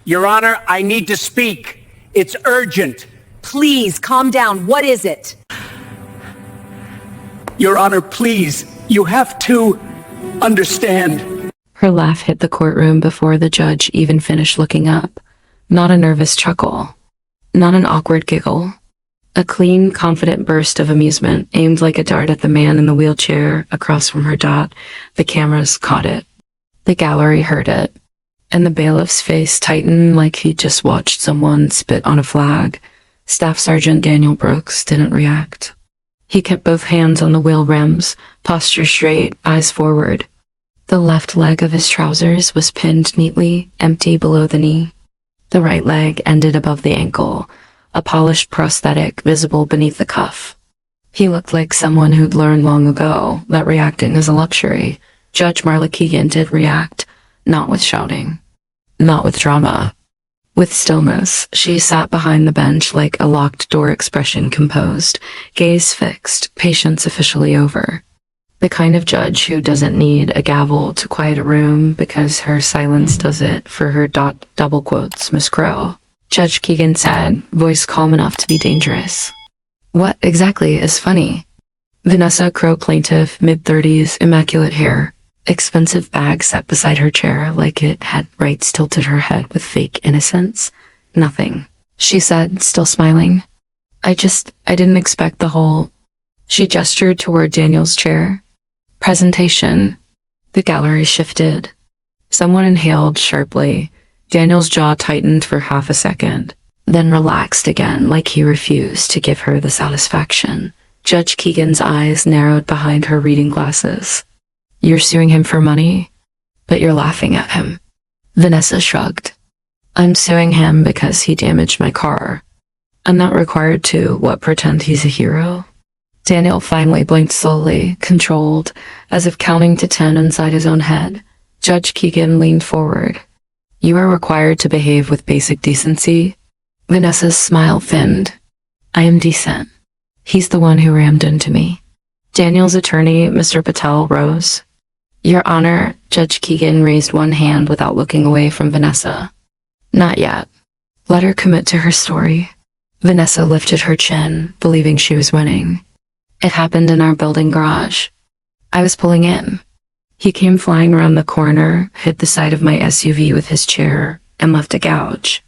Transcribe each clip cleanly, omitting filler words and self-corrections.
Your Honor, I need to speak. It's urgent. Please, calm down. What is it? Your Honor, please, you have to understand. Her laugh hit the courtroom before the judge even finished looking up. Not a nervous chuckle. Not an awkward giggle. A clean, confident burst of amusement aimed like a dart at the man in the wheelchair across from her. The cameras caught it. The gallery heard it. And the bailiff's face tightened like he'd just watched someone spit on a flag. Staff Sergeant Daniel Brooks didn't react. He kept both hands on the wheel rims, posture straight, eyes forward. The left leg of his trousers was pinned neatly, empty below the knee. The right leg ended above the ankle, a polished prosthetic visible beneath the cuff. He looked like someone who'd learned long ago that reacting is a luxury. Judge Marla Keegan did react, not with shouting, not with drama. With stillness, she sat behind the bench like a locked door, expression composed, gaze fixed, patience officially over. The kind of judge who doesn't need a gavel to quiet a room because her silence does it for her. Double quotes, Miss Crow. Judge Keegan said, voice calm enough to be dangerous. What exactly is funny? Vanessa Crow, plaintiff, mid-30s, immaculate hair. Expensive bag set beside her chair like it had rights, tilted her head with fake innocence. Nothing, she said, still smiling. I didn't expect the whole... She gestured toward Daniel's chair. Presentation. The gallery shifted. Someone inhaled sharply. Daniel's jaw tightened for half a second, then relaxed again like he refused to give her the satisfaction. Judge Keegan's eyes narrowed behind her reading glasses. You're suing him for money, but you're laughing at him. Vanessa shrugged. I'm suing him because he damaged my car. I'm not required to, pretend he's a hero? Daniel finally blinked slowly, controlled, as if counting to 10 inside his own head. Judge Keegan leaned forward. You are required to behave with basic decency. Vanessa's smile thinned. I am decent. He's the one who rammed into me. Daniel's attorney, Mr. Patel, rose. Your Honor, Judge Keegan raised one hand without looking away from Vanessa. Not yet. Let her commit to her story. Vanessa lifted her chin, believing she was winning. It happened in our building garage. I was pulling in. He came flying around the corner, hit the side of my SUV with his chair, and left a gouge.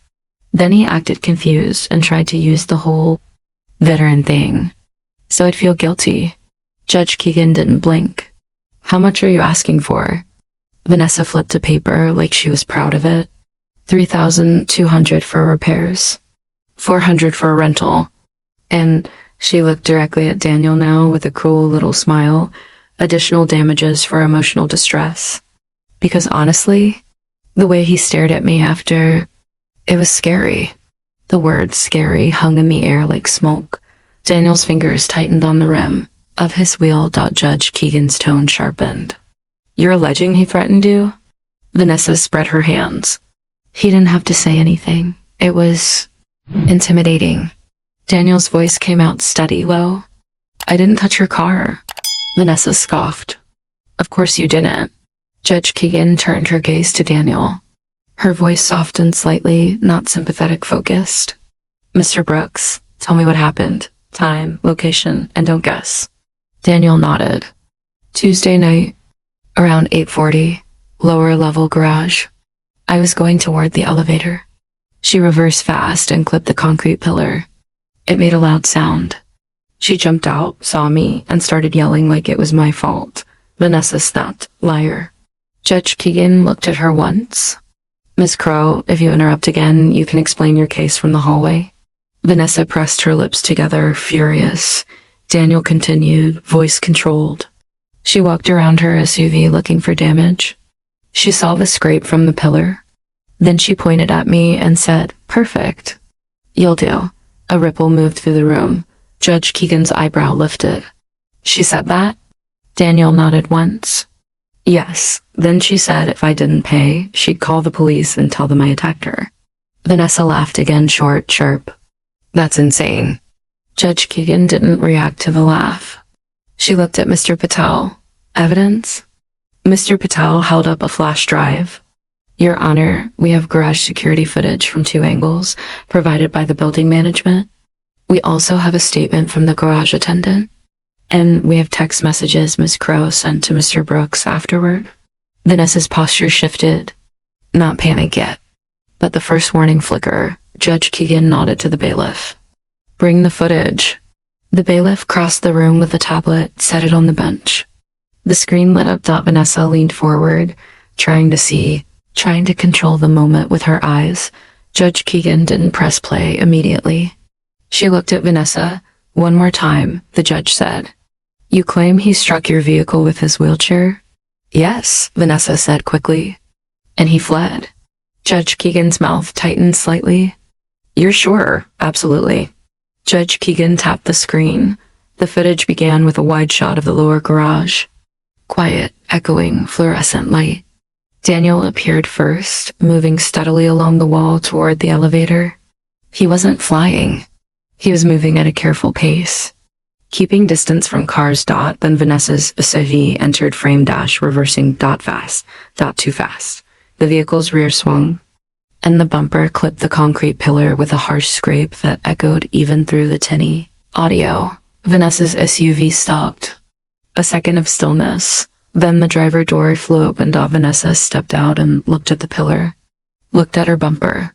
Then he acted confused and tried to use the whole veteran thing. So I'd feel guilty. Judge Keegan didn't blink. How much are you asking for? Vanessa flipped a paper like she was proud of it. $3,200 for repairs. $400 for a rental. And she looked directly at Daniel now with a cruel little smile. Additional damages for emotional distress. Because honestly, the way he stared at me after, it was scary. The word scary hung in the air like smoke. Daniel's fingers tightened on the rim of his wheel. Judge Keegan's tone sharpened. You're alleging he threatened you? Vanessa spread her hands. He didn't have to say anything. It was intimidating. Daniel's voice came out steady, low. I didn't touch your car. Vanessa scoffed. Of course you didn't. Judge Keegan turned her gaze to Daniel. Her voice softened slightly, not sympathetic, focused. Mr. Brooks, tell me what happened. Time, location, and don't guess. Daniel nodded. Tuesday night, around 8:40, lower level garage. I was going toward the elevator. She reversed fast and clipped the concrete pillar. It made a loud sound. She jumped out, saw me, and started yelling like it was my fault. Vanessa snapped, liar. Judge Keegan looked at her once. Miss Crow, if you interrupt again, you can explain your case from the hallway. Vanessa pressed her lips together, furious. Daniel continued, voice controlled. She walked around her SUV looking for damage. She saw the scrape from the pillar. Then she pointed at me and said, perfect. You'll do. A ripple moved through the room. Judge Keegan's eyebrow lifted. She said that? Daniel nodded once. Yes. Then she said if I didn't pay, she'd call the police and tell them I attacked her. Vanessa laughed again, short, sharp. That's insane. Judge Keegan didn't react to the laugh. She looked at Mr. Patel. Evidence? Mr. Patel held up a flash drive. Your Honor, we have garage security footage from 2 angles provided by the building management. We also have a statement from the garage attendant. And we have text messages Ms. Crow sent to Mr. Brooks afterward. Vanessa's posture shifted. Not panic yet. But the first warning flicker, Judge Keegan nodded to the bailiff. Bring the footage. The bailiff crossed the room with a tablet, set it on the bench. The screen lit up. Vanessa leaned forward, trying to control the moment with her eyes. Judge Keegan didn't press play immediately. She looked at Vanessa. One more time, the judge said. You claim he struck your vehicle with his wheelchair? Yes, Vanessa said quickly. And he fled. Judge Keegan's mouth tightened slightly. You're sure? Absolutely. Judge Keegan tapped the screen. The footage began with a wide shot of the lower garage. Quiet, echoing, fluorescent light. Daniel appeared first, moving steadily along the wall toward the elevator. He wasn't flying. He was moving at a careful pace, keeping distance from cars. Then Vanessa's SUV entered frame dash, reversing too fast. The vehicle's rear swung, and the bumper clipped the concrete pillar with a harsh scrape that echoed even through the tinny audio. Vanessa's SUV stopped. A second of stillness. Then the driver door flew open. Vanessa stepped out and looked at the pillar, looked at her bumper,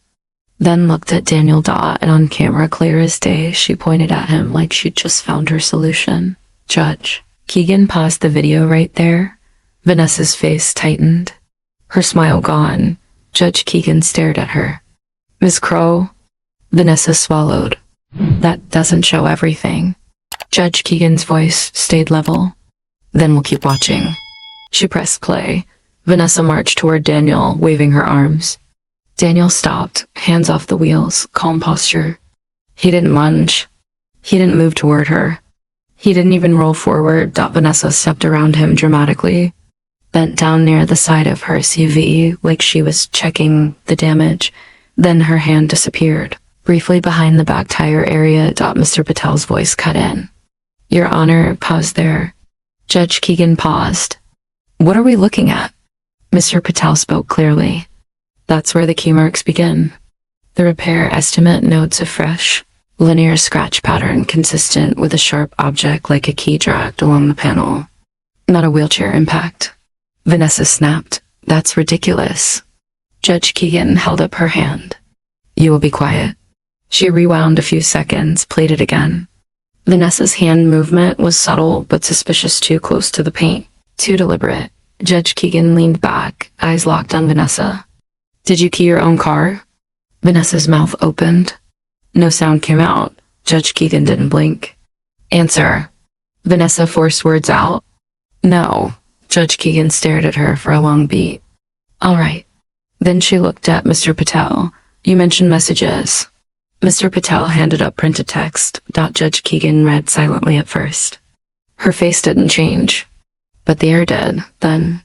then looked at Daniel. And on camera, clear as day, she pointed at him like she'd just found her solution. Judge Keegan paused the video right there. Vanessa's face tightened. Her smile gone, Judge Keegan stared at her. Ms. Crow? Vanessa swallowed. That doesn't show everything. Judge Keegan's voice stayed level. Then we'll keep watching. She pressed play. Vanessa marched toward Daniel, waving her arms. Daniel stopped, hands off the wheels, calm posture. He didn't lunge. He didn't move toward her. He didn't even roll forward. Vanessa stepped around him dramatically, bent down near the side of her SUV like she was checking the damage. Then her hand disappeared, briefly behind the back tire area. Mr. Patel's voice cut in. Your Honor, pause there. Judge Keegan paused. What are we looking at? Mr. Patel spoke clearly. That's where the key marks begin. The repair estimate notes a fresh, linear scratch pattern consistent with a sharp object like a key dragged along the panel. Not a wheelchair impact. Vanessa snapped. That's ridiculous. Judge Keegan held up her hand. You will be quiet. She rewound a few seconds, played it again. Vanessa's hand movement was subtle but suspicious, too close to the paint, too deliberate. Judge Keegan leaned back, eyes locked on Vanessa. Did you key your own car? Vanessa's mouth opened. No sound came out. Judge Keegan didn't blink. Answer. Vanessa forced words out. No. Judge Keegan stared at her for a long beat. All right. Then she looked at Mr. Patel. You mentioned messages. Mr. Patel handed up printed text. Judge Keegan read silently at first. Her face didn't change, but the air did. Then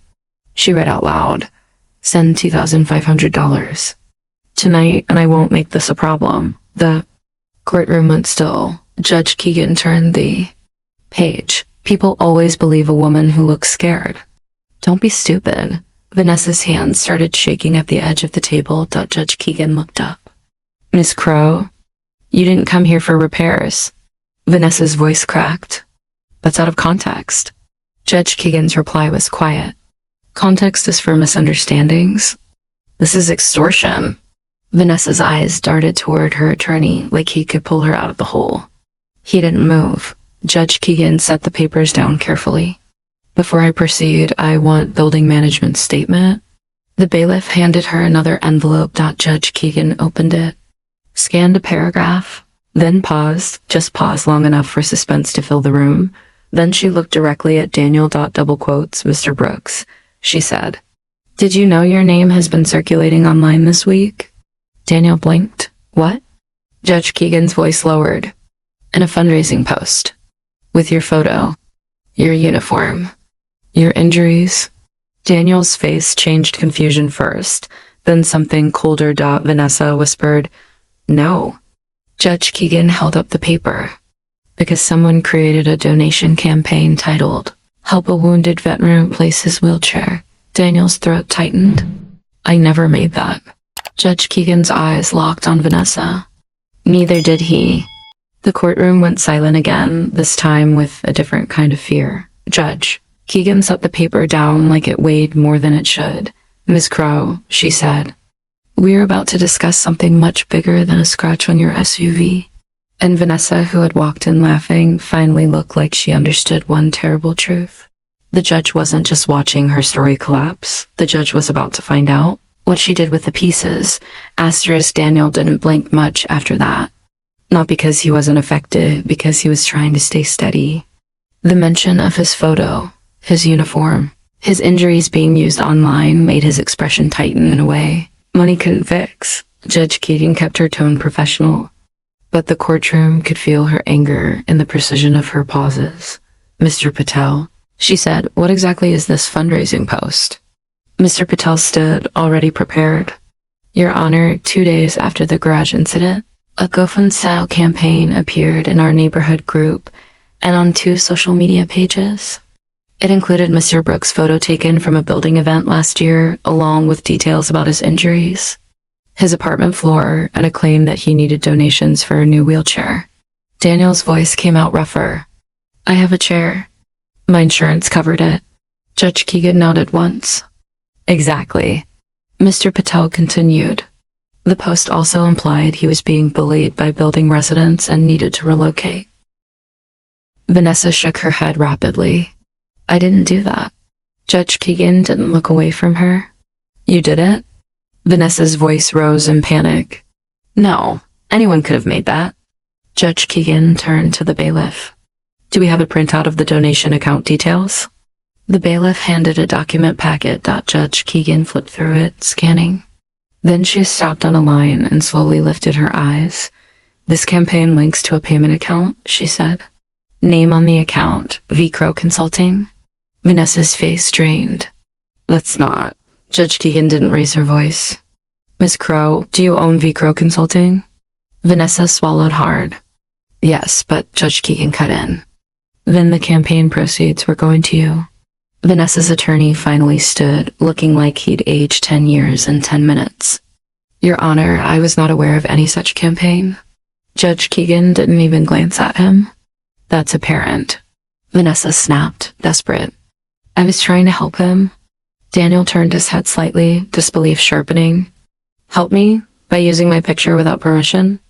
she read out loud. Send $2,500. Tonight, and I won't make this a problem. The courtroom went still. Judge Keegan turned the page. People always believe a woman who looks scared. Don't be stupid. Vanessa's hands started shaking at the edge of the table. Judge Keegan looked up. Miss Crow, you didn't come here for repairs. Vanessa's voice cracked. That's out of context. Judge Keegan's reply was quiet. Context is for misunderstandings. This is extortion. Vanessa's eyes darted toward her attorney like he could pull her out of the hole. He didn't move. Judge Keegan set the papers down carefully. Before I proceed, I want building management statement. The bailiff handed her another envelope. Judge Keegan opened it, scanned a paragraph, then paused, just paused long enough for suspense to fill the room. Then she looked directly at Daniel. Double quotes, Mr. Brooks. She said, Did you know your name has been circulating online this week? Daniel blinked. What? Judge Keegan's voice lowered. In a fundraising post. With your photo. Your uniform. Your injuries. Daniel's face changed confusion first, then something colder. Vanessa whispered, No. Judge Keegan held up the paper. Because someone created a donation campaign titled, Help a Wounded Veteran Replace His Wheelchair. Daniel's throat tightened. I never made that. Judge Keegan's eyes locked on Vanessa. Neither did he. The courtroom went silent again, this time with a different kind of fear. Judge. Keegan set the paper down like it weighed more than it should. Miss Crow, she said, we're about to discuss something much bigger than a scratch on your SUV. And Vanessa, who had walked in laughing, finally looked like she understood one terrible truth. The judge wasn't just watching her story collapse. The judge was about to find out what she did with the pieces. Asterisk Daniel didn't blink much after that. Not because he wasn't affected, because he was trying to stay steady. The mention of his photo, his uniform, his injuries being used online made his expression tighten in a way money couldn't fix. Judge Keegan kept her tone professional, but the courtroom could feel her anger in the precision of her pauses. Mr. Patel, she said, what exactly is this fundraising post? Mr. Patel stood, already prepared. Your Honor, 2 days after the garage incident, a GoFundMe campaign appeared in our neighborhood group and on 2 social media pages. It included Mr. Brooks' photo taken from a building event last year, along with details about his injuries, his apartment floor, and a claim that he needed donations for a new wheelchair. Daniel's voice came out rougher. I have a chair. My insurance covered it. Judge Keegan nodded once. Exactly. Mr. Patel continued. The post also implied he was being bullied by building residents and needed to relocate. Vanessa shook her head rapidly. I didn't do that. Judge Keegan didn't look away from her. You did it? Vanessa's voice rose in panic. No, anyone could have made that. Judge Keegan turned to the bailiff. Do we have a printout of the donation account details? The bailiff handed a document packet. Judge Keegan flipped through it, scanning. Then she stopped on a line and slowly lifted her eyes. This campaign links to a payment account, she said. Name on the account, V. Crow Consulting. Vanessa's face strained. That's not. Judge Keegan didn't raise her voice. Miss Crow, do you own V. Crow Consulting? Vanessa swallowed hard. Yes, but Judge Keegan cut in. Then the campaign proceeds were going to you. Vanessa's attorney finally stood, looking like he'd aged 10 years in 10 minutes. Your Honor, I was not aware of any such campaign. Judge Keegan didn't even glance at him. That's apparent. Vanessa snapped, desperate. I was trying to help him. Daniel turned his head slightly, disbelief sharpening. Help me? By using my picture without permission?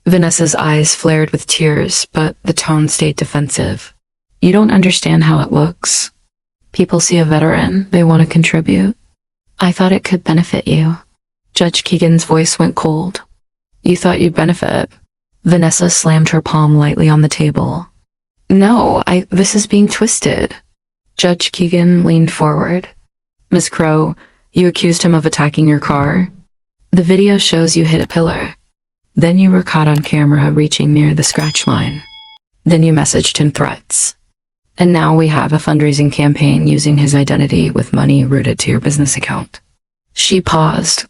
Vanessa's eyes flared with tears, but the tone stayed defensive. You don't understand how it looks. People see a veteran, they want to contribute. I thought it could benefit you. Judge Keegan's voice went cold. You thought you'd benefit. Vanessa slammed her palm lightly on the table. No, this is being twisted. Judge Keegan leaned forward. Miss Crow, you accused him of attacking your car. The video shows you hit a pillar. Then you were caught on camera reaching near the scratch line. Then you messaged him threats. And now we have a fundraising campaign using his identity with money routed to your business account. She paused,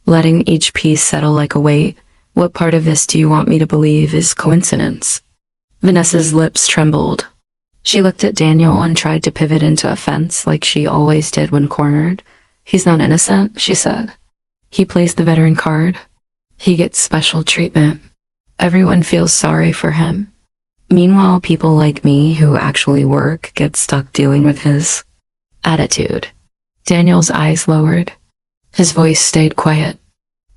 letting each piece settle like a weight. What part of this do you want me to believe is coincidence? Vanessa's lips trembled. She looked at Daniel and tried to pivot into offense like she always did when cornered. He's not innocent, she said. He plays the veteran card. He gets special treatment. Everyone feels sorry for him. Meanwhile, people like me who actually work get stuck dealing with his attitude. Daniel's eyes lowered. His voice stayed quiet.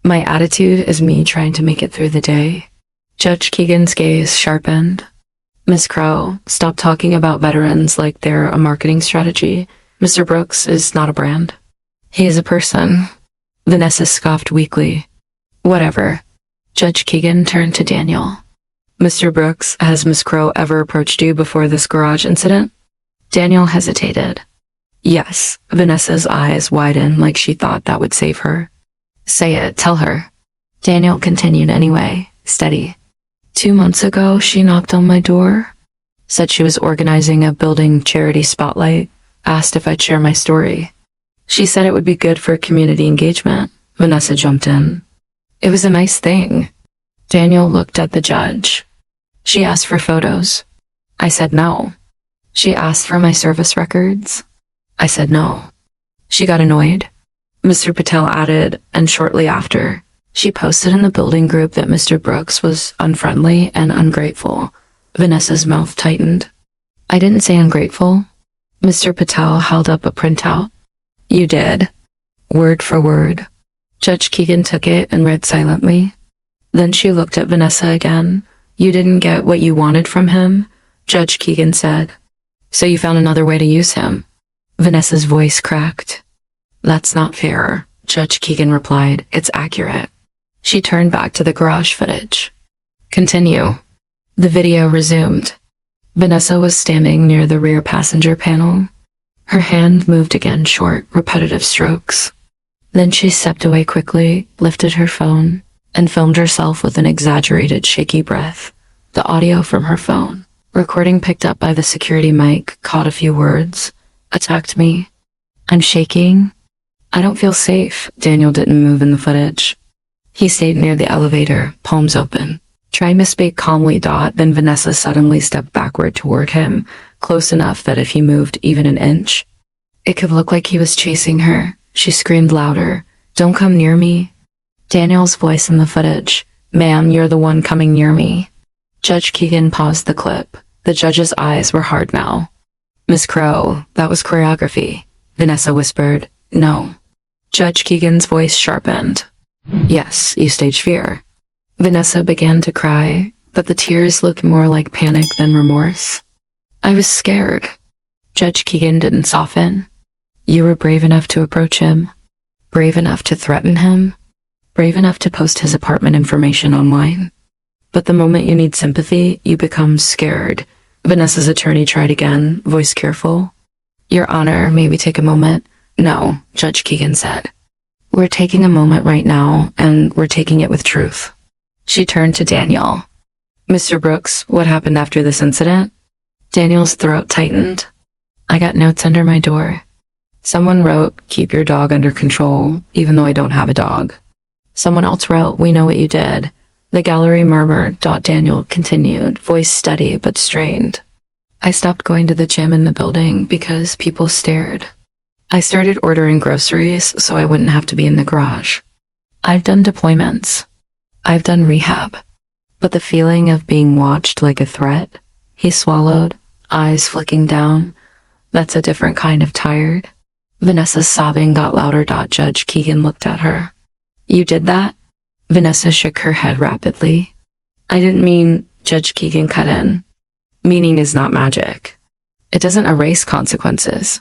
My attitude is me trying to make it through the day. Judge Keegan's gaze sharpened. Miss Crow, stop talking about veterans like they're a marketing strategy. Mr. Brooks is not a brand. He is a person. Vanessa scoffed weakly. Whatever. Judge Keegan turned to Daniel. Mr. Brooks, has Miss Crow ever approached you before this garage incident? Daniel hesitated. Yes. Vanessa's eyes widened like she thought that would save her. Say it, tell her. Daniel continued anyway, steady. 2 months ago, she knocked on my door, said she was organizing a building charity spotlight, asked if I'd share my story. She said it would be good for community engagement. Vanessa jumped in. It was a nice thing. Daniel looked at the judge. She asked for photos. I said no. She asked for my service records. I said no. She got annoyed. Mr. Patel added, and shortly after, she posted in the building group that Mr. Brooks was unfriendly and ungrateful. Vanessa's mouth tightened. I didn't say ungrateful. Mr. Patel held up a printout. You did. Word for word. Judge Keegan took it and read silently. Then she looked at Vanessa again. You didn't get what you wanted from him, Judge Keegan said. So you found another way to use him. Vanessa's voice cracked. That's not fair, Judge Keegan replied. It's accurate. She turned back to the garage footage. Continue. The video resumed. Vanessa was standing near the rear passenger panel. Her hand moved again, short, repetitive strokes. Then she stepped away quickly, lifted her phone, and filmed herself with an exaggerated, shaky breath. The audio from her phone, recording picked up by the security mic, caught a few words. Attacked me. I'm shaking. I don't feel safe. Daniel didn't move in the footage. He stayed near the elevator, palms open. Trying to speak calmly, then Vanessa suddenly stepped backward toward him, close enough that if he moved even an inch, it could look like he was chasing her. She screamed louder, Don't come near me. Daniel's voice in the footage, Ma'am, you're the one coming near me. Judge Keegan paused the clip. The judge's eyes were hard now. Miss Crow, that was choreography, Vanessa whispered. No. Judge Keegan's voice sharpened. Yes, you staged fear. Vanessa began to cry, but the tears looked more like panic than remorse. I was scared. Judge Keegan didn't soften. You were brave enough to approach him, brave enough to threaten him, brave enough to post his apartment information online. But the moment you need sympathy, you become scared. Vanessa's attorney tried again, voice careful. Your Honor, may we take a moment? No, Judge Keegan said. We're taking a moment right now, and we're taking it with truth. She turned to Daniel. Mr. Brooks, what happened after this incident? Daniel's throat tightened. I got notes under my door. Someone wrote, keep your dog under control, even though I don't have a dog. Someone else wrote, we know what you did. The gallery murmured. Daniel continued, voice steady but strained. I stopped going to the gym in the building because people stared. I started ordering groceries so I wouldn't have to be in the garage. I've done deployments. I've done rehab. But the feeling of being watched like a threat, he swallowed, eyes flicking down, that's a different kind of tired. Vanessa's sobbing got louder. Judge Keegan looked at her. You did that? Vanessa shook her head rapidly. I didn't mean, Judge Keegan cut in. Meaning is not magic. It doesn't erase consequences.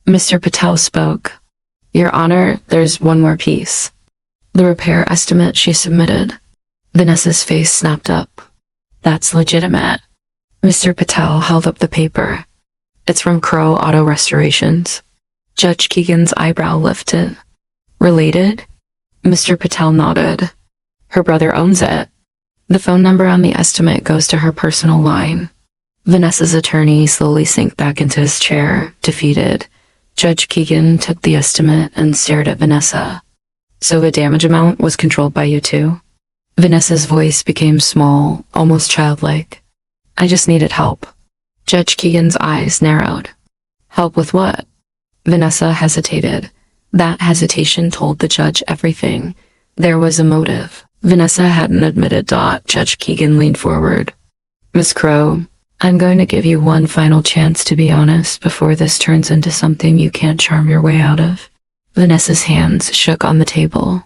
Mr. Patel spoke. Your Honor, there's one more piece. The repair estimate she submitted. Vanessa's face snapped up. That's legitimate. Mr. Patel held up the paper. It's from Crow Auto Restorations. Judge Keegan's eyebrow lifted. Related? Mr. Patel nodded. Her brother owns it. The phone number on the estimate goes to her personal line. Vanessa's attorney slowly sank back into his chair, defeated. Judge Keegan took the estimate and stared at Vanessa. So the damage amount was controlled by you too? Vanessa's voice became small, almost childlike. I just needed help. Judge Keegan's eyes narrowed. Help with what? Vanessa hesitated. That hesitation told the judge everything. There was a motive. Vanessa hadn't admitted. Judge Keegan leaned forward. Miss Crow, I'm going to give you one final chance to be honest before this turns into something you can't charm your way out of. Vanessa's hands shook on the table.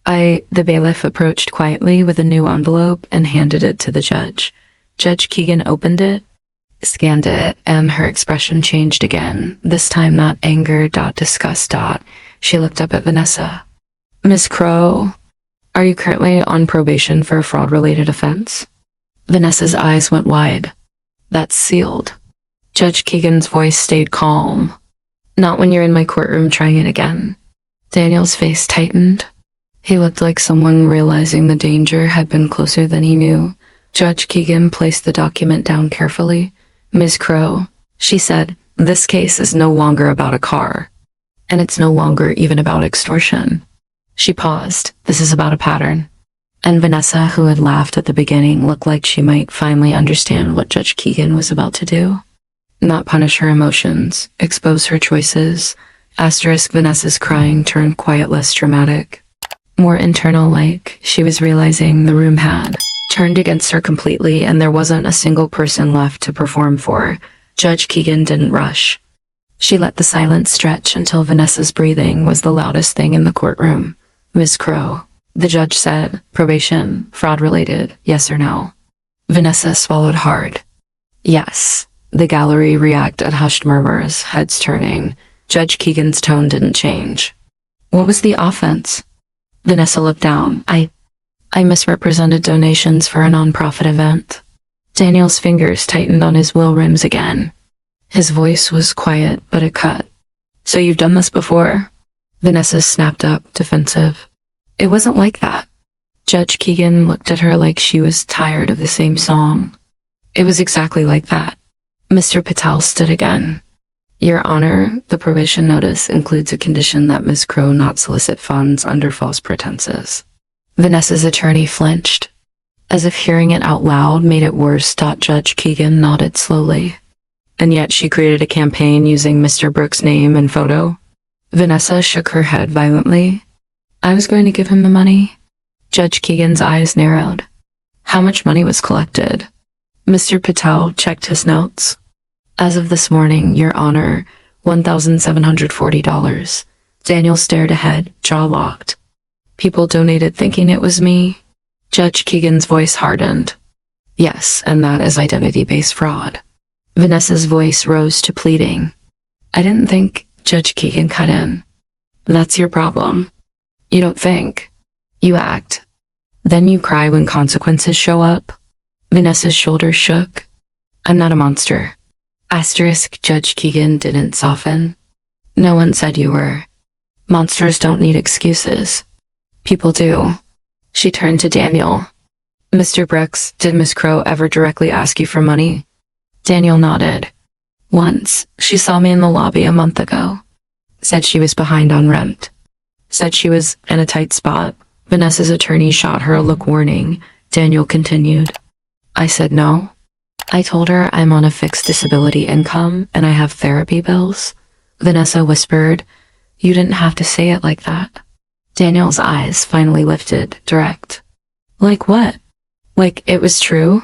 The bailiff approached quietly with a new envelope and handed it to the judge. Judge Keegan opened it, scanned it, and her expression changed again, this time not anger. Disgust. She looked up at Vanessa. Miss Crow, are you currently on probation for a fraud-related offense? Vanessa's eyes went wide. That's sealed. Judge Keegan's voice stayed calm. Not when you're in my courtroom trying it again. Daniel's face tightened. He looked like someone realizing the danger had been closer than he knew. Judge Keegan placed the document down carefully. Ms. Crow, she said, this case is no longer about a car. And it's no longer even about extortion. She paused. This is about a pattern. And Vanessa, who had laughed at the beginning, looked like she might finally understand what Judge Keegan was about to do. Not punish her emotions, expose her choices, Asterisk Vanessa's crying turned quiet, less dramatic. More internal, like she was realizing the room had turned against her completely and there wasn't a single person left to perform for. Judge Keegan didn't rush. She let the silence stretch until Vanessa's breathing was the loudest thing in the courtroom. "Ms. Crow," the judge said, "probation, fraud-related, yes or no?" Vanessa swallowed hard. "Yes." The gallery reacted, hushed murmurs, heads turning. Judge Keegan's tone didn't change. "What was the offense?" Vanessa looked down. I misrepresented donations for a nonprofit event." Daniel's fingers tightened on his wheel rims again. His voice was quiet, but it cut. "So you've done this before?" Vanessa snapped up, defensive. "It wasn't like that." Judge Keegan looked at her like she was tired of the same song. "It was exactly like that." Mr. Patel stood again. "Your Honor, the probation notice includes a condition that Ms. Crow not solicit funds under false pretenses." Vanessa's attorney flinched. As if hearing it out loud made it worse. Judge Keegan nodded slowly. "And yet she created a campaign using Mr. Brooks' name and photo?" Vanessa shook her head violently. "I was going to give him the money." Judge Keegan's eyes narrowed. "How much money was collected?" Mr. Patel checked his notes. "As of this morning, Your Honor, $1,740. Daniel stared ahead, jaw locked. "People donated thinking it was me?" Judge Keegan's voice hardened. "Yes, and that is identity-based fraud." Vanessa's voice rose to pleading. "I didn't think," Judge Keegan cut in. "That's your problem. You don't think. You act. Then you cry when consequences show up." Vanessa's shoulders shook. "I'm not a monster." Asterisk Judge Keegan didn't soften. "No one said you were. Monsters don't need excuses. People do." She turned to Daniel. "Mr. Brooks, did Miss Crow ever directly ask you for money?" Daniel nodded. "Once. She saw me in the lobby a month ago. Said she was behind on rent. Said she was in a tight spot." Vanessa's attorney shot her a look warning. Daniel continued. "I said no. I told her I'm on a fixed disability income and I have therapy bills." Vanessa whispered, "You didn't have to say it like that." Daniel's eyes finally lifted, direct. "Like what? Like it was true?"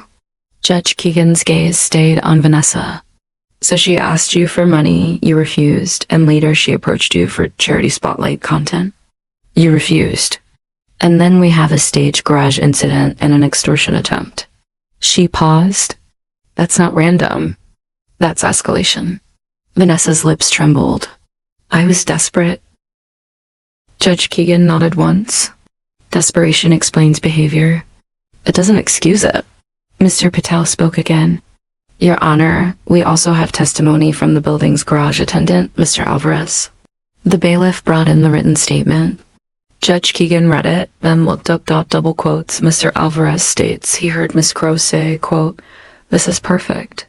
Judge Keegan's gaze stayed on Vanessa. "So she asked you for money, you refused, and later she approached you for charity spotlight content? You refused. And then we have a staged garage incident and an extortion attempt." She paused. "That's not random. That's escalation." Vanessa's lips trembled. "I was desperate." Judge Keegan nodded once. "Desperation explains behavior. It doesn't excuse it." Mr. Patel spoke again. "Your Honor, we also have testimony from the building's garage attendant, Mr. Alvarez." The bailiff brought in the written statement. Judge Keegan read it, then looked up. Double quotes. "Mr. Alvarez states he heard Miss Crow say, quote, 'This is perfect.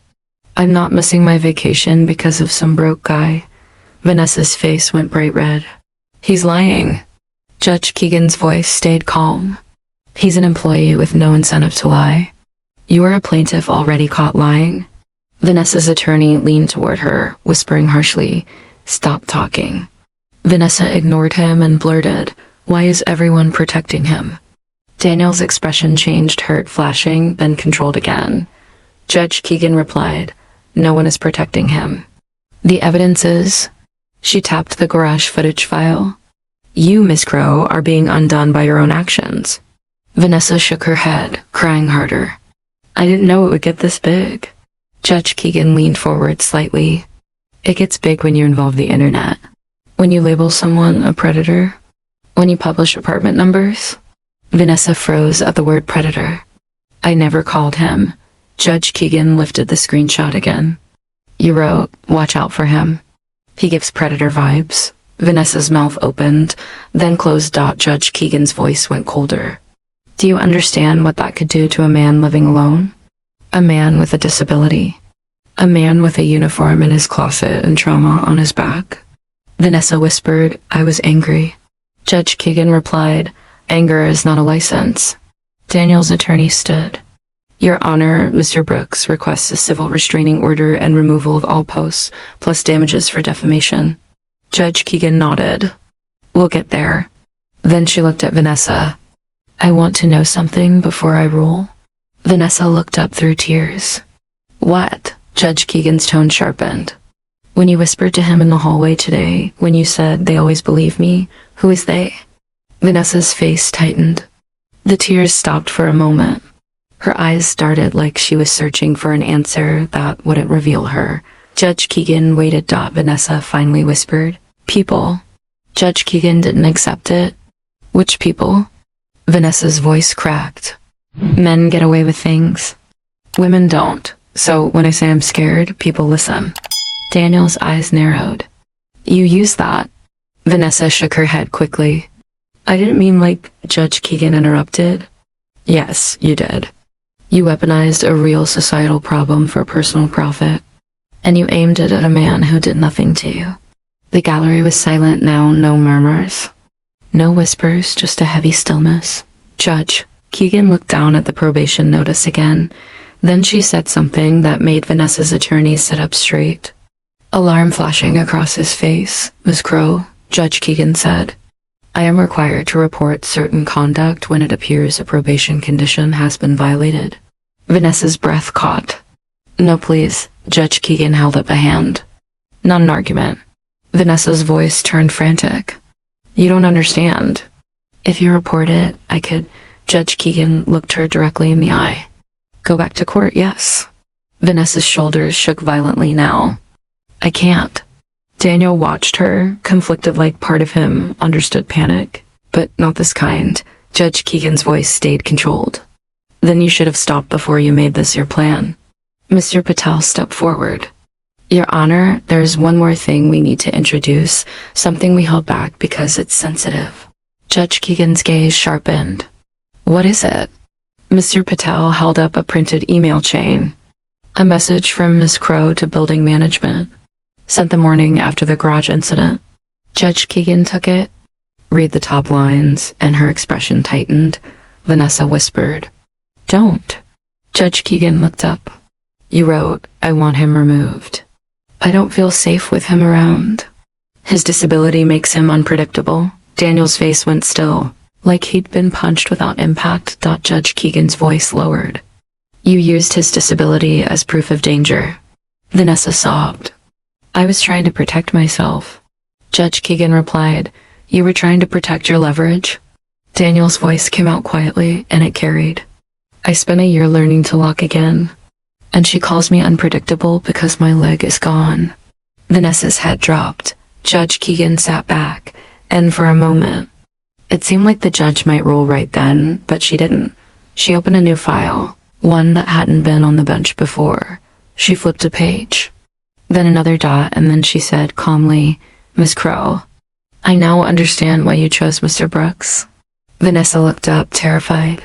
I'm not missing my vacation because of some broke guy.'" Vanessa's face went bright red. "He's lying." Judge Keegan's voice stayed calm. "He's an employee with no incentive to lie. You are a plaintiff already caught lying." Vanessa's attorney leaned toward her, whispering harshly, "Stop talking." Vanessa ignored him and blurted, "Why is everyone protecting him?" Daniel's expression changed, hurt flashing, then controlled again. Judge Keegan replied, "No one is protecting him. The evidence is..." She tapped the garage footage file. "You, Miss Crow, are being undone by your own actions." Vanessa shook her head, crying harder. "I didn't know it would get this big." Judge Keegan leaned forward slightly. "It gets big when you involve the internet. When you label someone a predator. When you publish apartment numbers." Vanessa froze at the word predator. "I never called him." Judge Keegan lifted the screenshot again. "You wrote, 'Watch out for him. He gives predator vibes.'" Vanessa's mouth opened, then closed. Judge Keegan's voice went colder. "Do you understand what that could do to a man living alone? A man with a disability? A man with a uniform in his closet and trauma on his back?" Vanessa whispered, "I was angry." Judge Keegan replied, "Anger is not a license." Daniel's attorney stood. "Your Honor, Mr. Brooks requests a civil restraining order and removal of all posts, plus damages for defamation." Judge Keegan nodded. We'll get there. Then she looked at Vanessa. I want to know something before I rule. Vanessa looked up through tears. What? Judge Keegan's tone sharpened. When you whispered to him in the hallway today, when you said they always believe me, who is they? Vanessa's face tightened. The tears stopped for a moment. Her eyes started like she was searching for an answer that wouldn't reveal her. Judge Keegan waited. Vanessa finally whispered. People. Judge Keegan didn't accept it. Which people? Vanessa's voice cracked. Men get away with things. Women don't. So when I say I'm scared, people listen. Daniel's eyes narrowed. You use that. Vanessa shook her head quickly. I didn't mean like, Judge Keegan interrupted. Yes, you did. You weaponized a real societal problem for personal profit. And you aimed it at a man who did nothing to you. The gallery was silent now, no murmurs. No whispers, just a heavy stillness. Judge Keegan looked down at the probation notice again. Then she said something that made Vanessa's attorney sit up straight. Alarm flashing across his face. Ms. Crow, Judge Keegan said, I am required to report certain conduct when it appears a probation condition has been violated. Vanessa's breath caught. No, please. Judge Keegan held up a hand. Not an argument. Vanessa's voice turned frantic. You don't understand. If you report it, I could... Judge Keegan looked her directly in the eye. Go back to court, yes. Vanessa's shoulders shook violently now. I can't. Daniel watched her, conflicted like part of him understood panic. But not this kind. Judge Keegan's voice stayed controlled. Then you should have stopped before you made this your plan. Mr. Patel stepped forward. Your Honor, there is one more thing we need to introduce, something we held back because it's sensitive. Judge Keegan's gaze sharpened. What is it? Mr. Patel held up a printed email chain. A message from Ms. Crow to building management. Sent the morning after the garage incident. Judge Keegan took it. Read the top lines, and her expression tightened. Vanessa whispered. Don't. Judge Keegan looked up. You wrote, I want him removed. I don't feel safe with him around. His disability makes him unpredictable. Daniel's face went still, like he'd been punched without impact. Judge Keegan's voice lowered. You used his disability as proof of danger. Vanessa sobbed. I was trying to protect myself. Judge Keegan replied, You were trying to protect your leverage? Daniel's voice came out quietly, and it carried. I spent a year learning to walk again. And she calls me unpredictable because my leg is gone. Vanessa's head dropped. Judge Keegan sat back, and for a moment, it seemed like the judge might rule right then, but she didn't. She opened a new file, one that hadn't been on the bench before. She flipped a page. Then another dot, and then she said calmly, Ms. Crow, I now understand why you chose Mr. Brooks. Vanessa looked up, terrified.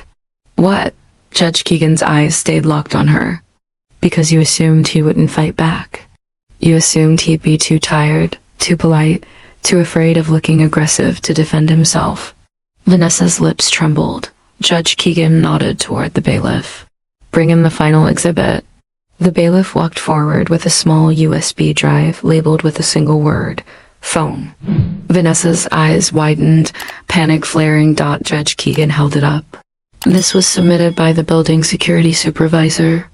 What? Judge Keegan's eyes stayed locked on her. Because you assumed he wouldn't fight back. You assumed he'd be too tired, too polite, too afraid of looking aggressive to defend himself. Vanessa's lips trembled. Judge Keegan nodded toward the bailiff. Bring him the final exhibit. The bailiff walked forward with a small USB drive labeled with a single word, phone. Vanessa's eyes widened, panic flaring. Judge Keegan held it up. This was submitted by the building security supervisor.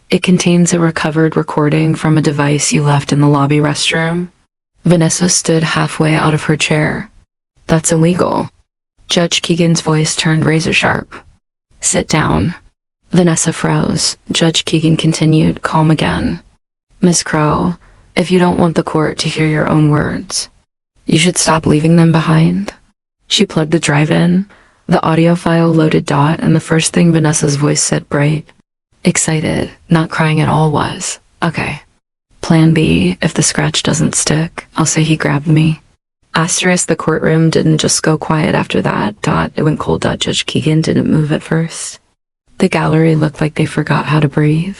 It contains a recovered recording from a device you left in the lobby restroom. Vanessa stood halfway out of her chair. That's illegal. Judge Keegan's voice turned razor sharp. Sit down. Vanessa froze. Judge Keegan continued, calm again. Ms. Crow, if you don't want the court to hear your own words, you should stop leaving them behind. She plugged the drive in. The audio file loaded. And the first thing Vanessa's voice said, bright, excited, not crying at all, was, okay. Plan B, if the scratch doesn't stick, I'll say he grabbed me. Asterisk, the courtroom didn't just go quiet after that. It went cold. Judge Keegan didn't move at first. The gallery looked like they forgot how to breathe.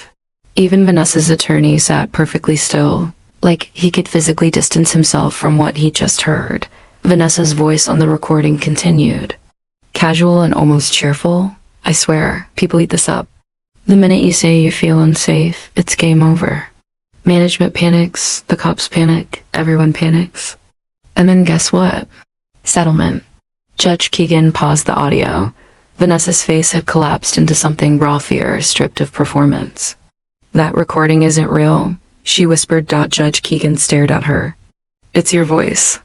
Even Vanessa's attorney sat perfectly still, like he could physically distance himself from what he just heard. Vanessa's voice on the recording continued. Casual and almost cheerful. I swear, people eat this up. The minute you say you feel unsafe, it's game over. Management panics, the cops panic, everyone panics. And then guess what? Settlement. Judge Keegan paused the audio. Vanessa's face had collapsed into something raw fear, stripped of performance. That recording isn't real, she whispered. Judge Keegan stared at her. It's your voice.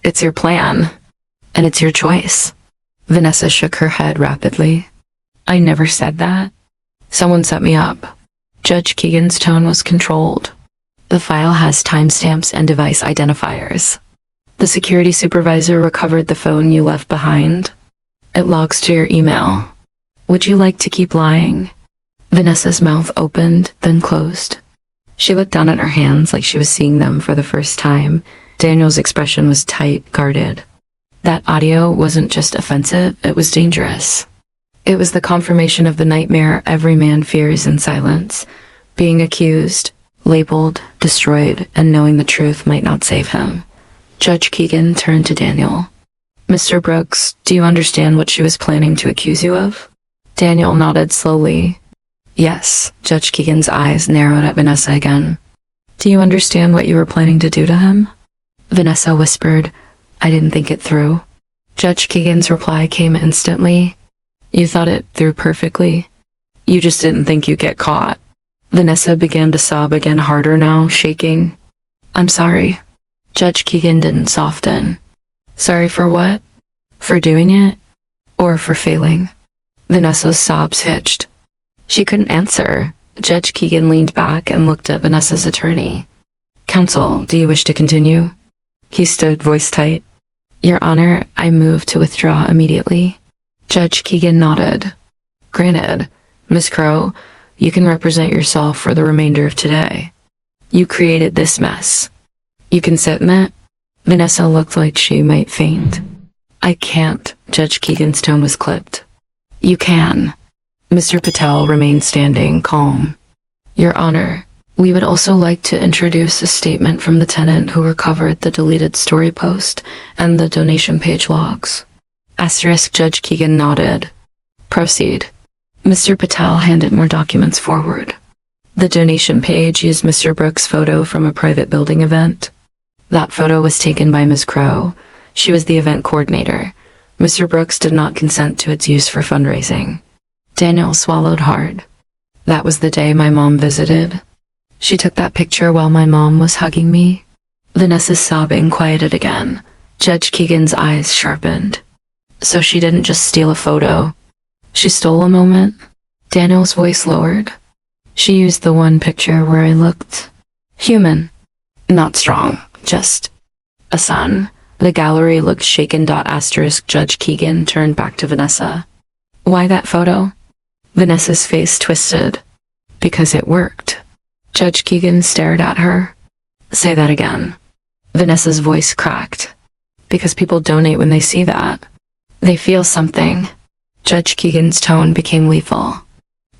It's your plan. And it's your choice. Vanessa shook her head rapidly. I never said that. Someone set me up. Judge Keegan's tone was controlled. The file has timestamps and device identifiers. The security supervisor recovered the phone you left behind. It logs to your email. Would you like to keep lying? Vanessa's mouth opened, then closed. She looked down at her hands like she was seeing them for the first time. Daniel's expression was tight, guarded. That audio wasn't just offensive, it was dangerous. It was the confirmation of the nightmare every man fears in silence. Being accused, labeled, destroyed, and knowing the truth might not save him. Judge Keegan turned to Daniel. Mr. Brooks, do you understand what she was planning to accuse you of? Daniel nodded slowly. Yes. Judge Keegan's eyes narrowed at Vanessa again. Do you understand what you were planning to do to him? Vanessa whispered, I didn't think it through. Judge Keegan's reply came instantly. You thought it through perfectly. You just didn't think you'd get caught. Vanessa began to sob again, harder now, shaking. I'm sorry. Judge Keegan didn't soften. Sorry for what? For doing it? Or for failing? Vanessa's sobs hitched. She couldn't answer. Judge Keegan leaned back and looked at Vanessa's attorney. Counsel, do you wish to continue? He stood, voice tight. Your Honor, I move to withdraw immediately. Judge Keegan nodded. Granted. Miss Crow, you can represent yourself for the remainder of today. You created this mess. You can sit in it? Vanessa looked like she might faint. I can't. Judge Keegan's tone was clipped. You can. Mr. Patel remained standing, calm. Your Honor, we would also like to introduce a statement from the tenant who recovered the deleted story post and the donation page logs. Asterisk. Judge Keegan nodded. Proceed. Mr. Patel handed more documents forward. The donation page used Mr. Brooks' photo from a private building event. That photo was taken by Ms. Crow. She was the event coordinator. Mr. Brooks did not consent to its use for fundraising. Daniel swallowed hard. That was the day my mom visited. She took that picture while my mom was hugging me. Vanessa's sobbing quieted again. Judge Keegan's eyes sharpened. So she didn't just steal a photo. She stole a moment. Daniel's voice lowered. She used the one picture where I looked human. Not strong, just a son. The gallery looked shaken. Asterisk. Judge Keegan turned back to Vanessa. Why that photo? Vanessa's face twisted. Because it worked. Judge Keegan stared at her. Say that again. Vanessa's voice cracked. Because people donate when they see that. They feel something. Judge Keegan's tone became lethal.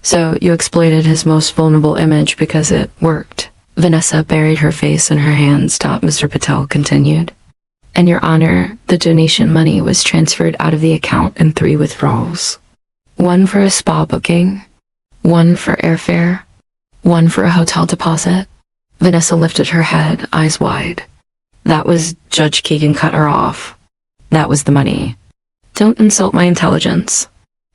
So you exploited his most vulnerable image because it worked. Vanessa buried her face in her hands. Mr. Patel continued. And Your Honor, the donation money was transferred out of the account in 3 withdrawals. 1 for a spa booking, 1 for airfare, 1 for a hotel deposit. Vanessa lifted her head, eyes wide. That was... Judge Keegan cut her off. That was the money. Don't insult my intelligence.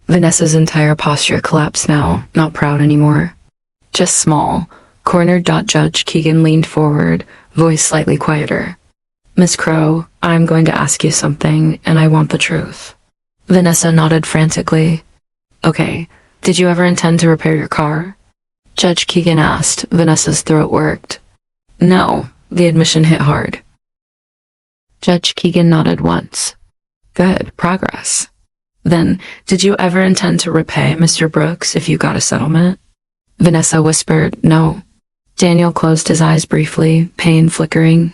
Vanessa's entire posture collapsed now, not proud anymore. Just small. Cornered. Judge Keegan leaned forward, voice slightly quieter. Miss Crow, I'm going to ask you something, and I want the truth. Vanessa nodded frantically. Okay, did you ever intend to repair your car? Judge Keegan asked. Vanessa's throat worked. No, the admission hit hard. Judge Keegan nodded once. Good, progress. Then, did you ever intend to repay Mr. Brooks if you got a settlement? Vanessa whispered, no. Daniel closed his eyes briefly, pain flickering.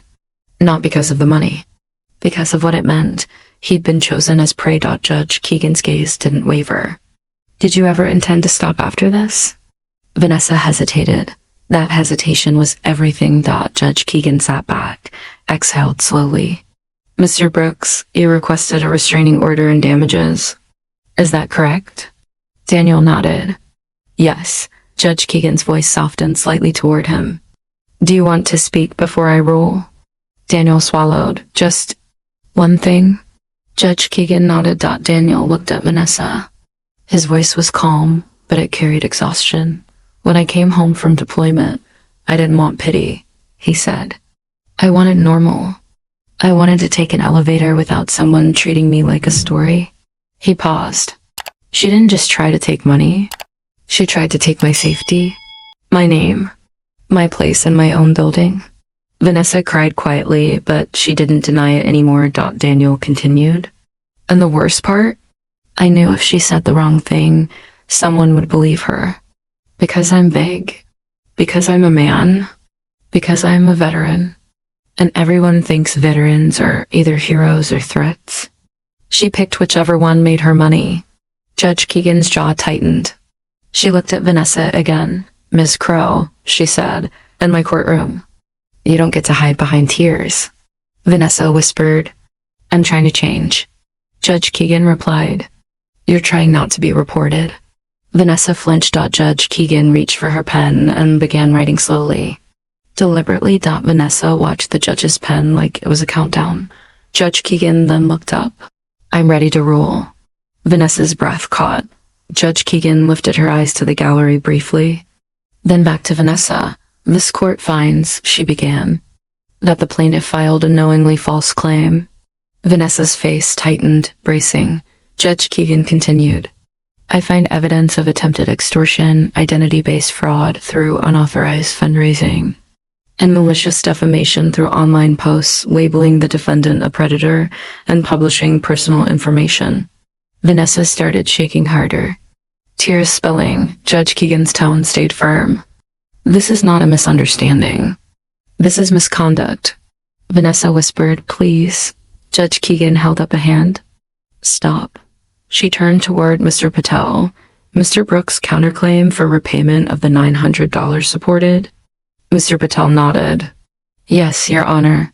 Not because of the money. Because of what it meant. He'd been chosen as prey. Judge Keegan's gaze didn't waver. Did you ever intend to stop after this? Vanessa hesitated. That hesitation was everything. Judge Keegan sat back, exhaled slowly. Mr. Brooks, you requested a restraining order and damages. Is that correct? Daniel nodded. Yes. Judge Keegan's voice softened slightly toward him. Do you want to speak before I rule? Daniel swallowed. Just one thing? Judge Keegan nodded. Daniel looked at Vanessa. His voice was calm, but it carried exhaustion. When I came home from deployment, I didn't want pity, he said. I wanted normal. I wanted to take an elevator without someone treating me like a story. He paused. She didn't just try to take money. She tried to take my safety, my name, my place in my own building. Vanessa cried quietly, but she didn't deny it anymore. Daniel continued. And the worst part? I knew if she said the wrong thing, someone would believe her. Because I'm big. Because I'm a man. Because I'm a veteran. And everyone thinks veterans are either heroes or threats. She picked whichever one made her money. Judge Keegan's jaw tightened. She looked at Vanessa again. Ms. Crow, she said, in my courtroom. You don't get to hide behind tears. Vanessa whispered. I'm trying to change. Judge Keegan replied. You're trying not to be reported. Vanessa flinched. Judge Keegan reached for her pen and began writing slowly. Deliberately. Vanessa watched the judge's pen like it was a countdown. Judge Keegan then looked up. I'm ready to rule. Vanessa's breath caught. Judge Keegan lifted her eyes to the gallery briefly. Then back to Vanessa. This court finds, she began, that the plaintiff filed a knowingly false claim. Vanessa's face tightened, bracing. Judge Keegan continued. I find evidence of attempted extortion, identity-based fraud through unauthorized fundraising, and malicious defamation through online posts labeling the defendant a predator and publishing personal information. Vanessa started shaking harder. Tears spilling. Judge Keegan's tone stayed firm. This is not a misunderstanding. This is misconduct. Vanessa whispered, please. Judge Keegan held up a hand. Stop. She turned toward Mr. Patel. Mr. Brooks' counterclaim for repayment of the $900 supported. Mr. Patel nodded. Yes, Your Honor.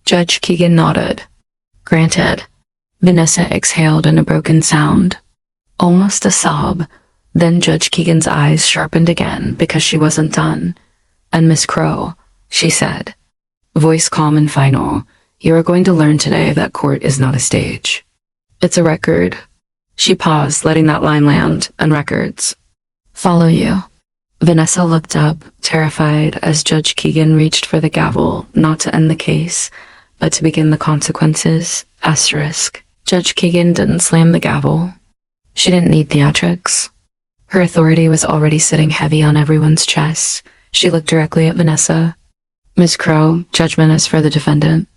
Judge Keegan nodded. Granted. Vanessa exhaled in a broken sound. Almost a sob. Then Judge Keegan's eyes sharpened again because she wasn't done. And Miss Crow, she said, voice calm and final, you are going to learn today that court is not a stage. It's a record. She paused, letting that line land, and records. Follow you. Vanessa looked up, terrified, as Judge Keegan reached for the gavel, not to end the case, but to begin the consequences. Asterisk. Judge Keegan didn't slam the gavel. She didn't need theatrics. Her authority was already sitting heavy on everyone's chest. She looked directly at Vanessa. Miss Crow, judgment is for the defendant.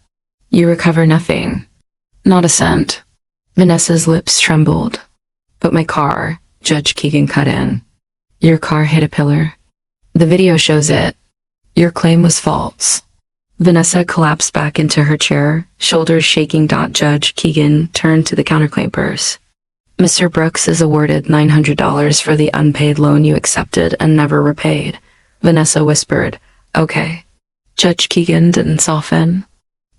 You recover nothing. Not a cent. Vanessa's lips trembled. But my car, Judge Keegan cut in. Your car hit a pillar. The video shows it. Your claim was false. Vanessa collapsed back into her chair, shoulders shaking. Judge Keegan turned to the counterclaimers. Mr. Brooks is awarded $900 for the unpaid loan you accepted and never repaid. Vanessa whispered, okay. Judge Keegan didn't soften.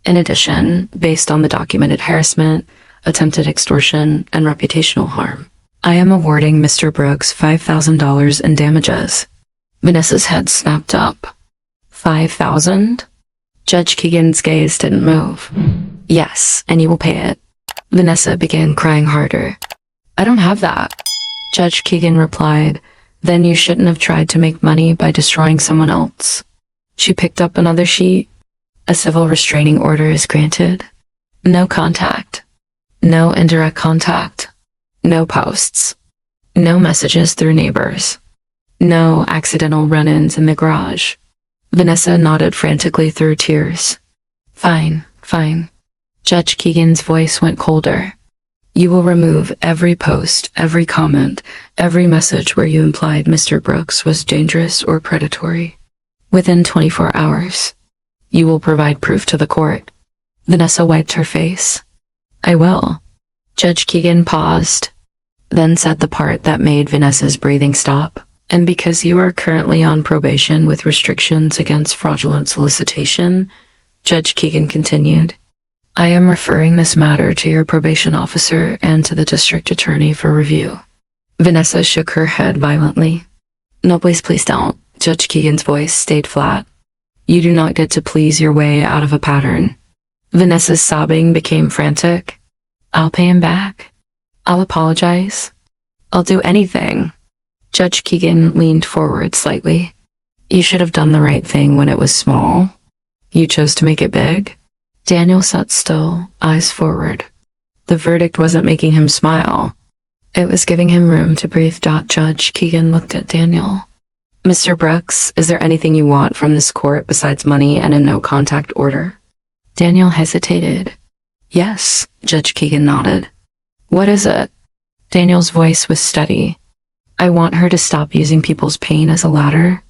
In addition, based on the documented harassment, attempted extortion, and reputational harm, I am awarding Mr. Brooks $5,000 in damages. Vanessa's head snapped up. $5,000? Judge Keegan's gaze didn't move. Yes, and you will pay it. Vanessa began crying harder. I don't have that. Judge Keegan replied, then you shouldn't have tried to make money by destroying someone else. She picked up another sheet. A civil restraining order is granted. No contact. No indirect contact. No posts. No messages through neighbors. No accidental run-ins in the garage. Vanessa nodded frantically through tears. Fine, fine. Judge Keegan's voice went colder. You will remove every post, every comment, every message where you implied Mr. Brooks was dangerous or predatory. Within 24 hours, you will provide proof to the court. Vanessa wiped her face. I will. Judge Keegan paused, then said the part that made Vanessa's breathing stop. And because you are currently on probation with restrictions against fraudulent solicitation, Judge Keegan continued, I am referring this matter to your probation officer and to the district attorney for review. Vanessa shook her head violently. No, please don't. Judge Keegan's voice stayed flat. You do not get to please your way out of a pattern. Vanessa's sobbing became frantic. I'll pay him back. I'll apologize. I'll do anything. Judge Keegan leaned forward slightly. You should have done the right thing when it was small. You chose to make it big. Daniel sat still, eyes forward. The verdict wasn't making him smile. It was giving him room to breathe. Judge Keegan looked at Daniel. Mr. Brooks, is there anything you want from this court besides money and a no-contact order? Daniel hesitated. Yes, Judge Keegan nodded. What is it? Daniel's voice was steady. I want her to stop using people's pain as a ladder.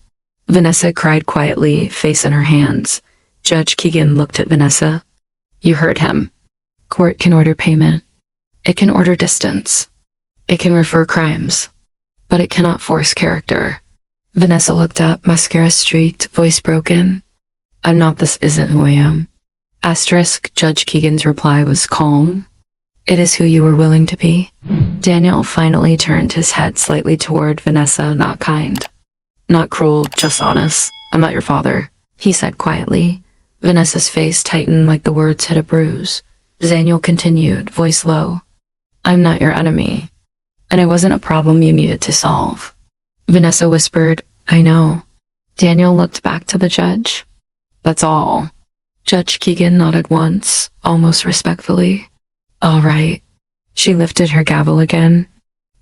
Vanessa cried quietly, face in her hands. Judge Keegan looked at Vanessa. You heard him. Court can order payment. It can order distance. It can refer crimes. But it cannot force character. Vanessa looked up, mascara streaked, voice broken. I'm not. This isn't who I am. Asterisk. Judge Keegan's reply was calm. It is who you were willing to be. Daniel finally turned his head slightly toward Vanessa, not kind. Not cruel, just honest. I'm not your father, he said quietly. Vanessa's face tightened like the words hit a bruise. Daniel continued, voice low. I'm not your enemy. And it wasn't a problem you needed to solve. Vanessa whispered, I know. Daniel looked back to the judge. That's all. Judge Keegan nodded once, almost respectfully. All right. She lifted her gavel again.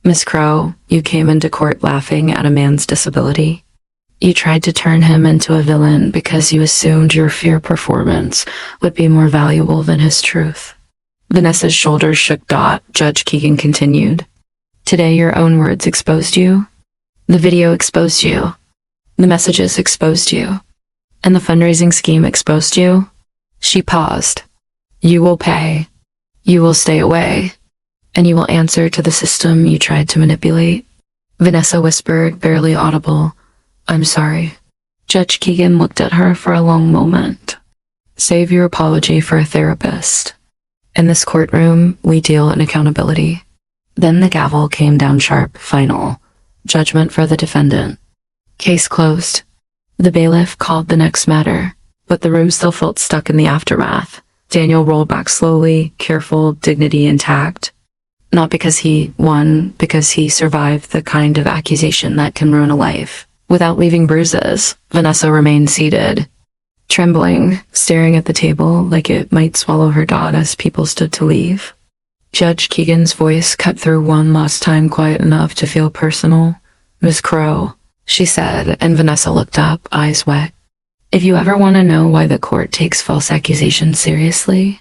Miss Crow, you came into court laughing at a man's disability. You tried to turn him into a villain because you assumed your fear performance would be more valuable than his truth. Vanessa's shoulders shook. Judge Keegan continued. Today your own words exposed you. The video exposed you. The messages exposed you. And the fundraising scheme exposed you. She paused. You will pay. You will stay away. And you will answer to the system you tried to manipulate. Vanessa whispered, barely audible. I'm sorry. Judge Keegan looked at her for a long moment. Save your apology for a therapist. In this courtroom, we deal in accountability. Then the gavel came down sharp, final. Judgment for the defendant. Case closed. The bailiff called the next matter, but the room still felt stuck in the aftermath. Daniel rolled back slowly, careful, dignity intact. Not because he won, because he survived the kind of accusation that can ruin a life. Without leaving bruises, Vanessa remained seated, trembling, staring at the table like it might swallow her dot as people stood to leave. Judge Keegan's voice cut through one last time, quiet enough to feel personal. Miss Crow, she said, and Vanessa looked up, eyes wet. If you ever want to know why the court takes false accusations seriously,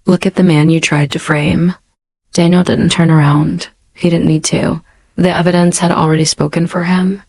look at the man you tried to frame. Daniel didn't turn around. He didn't need to. The evidence had already spoken for him.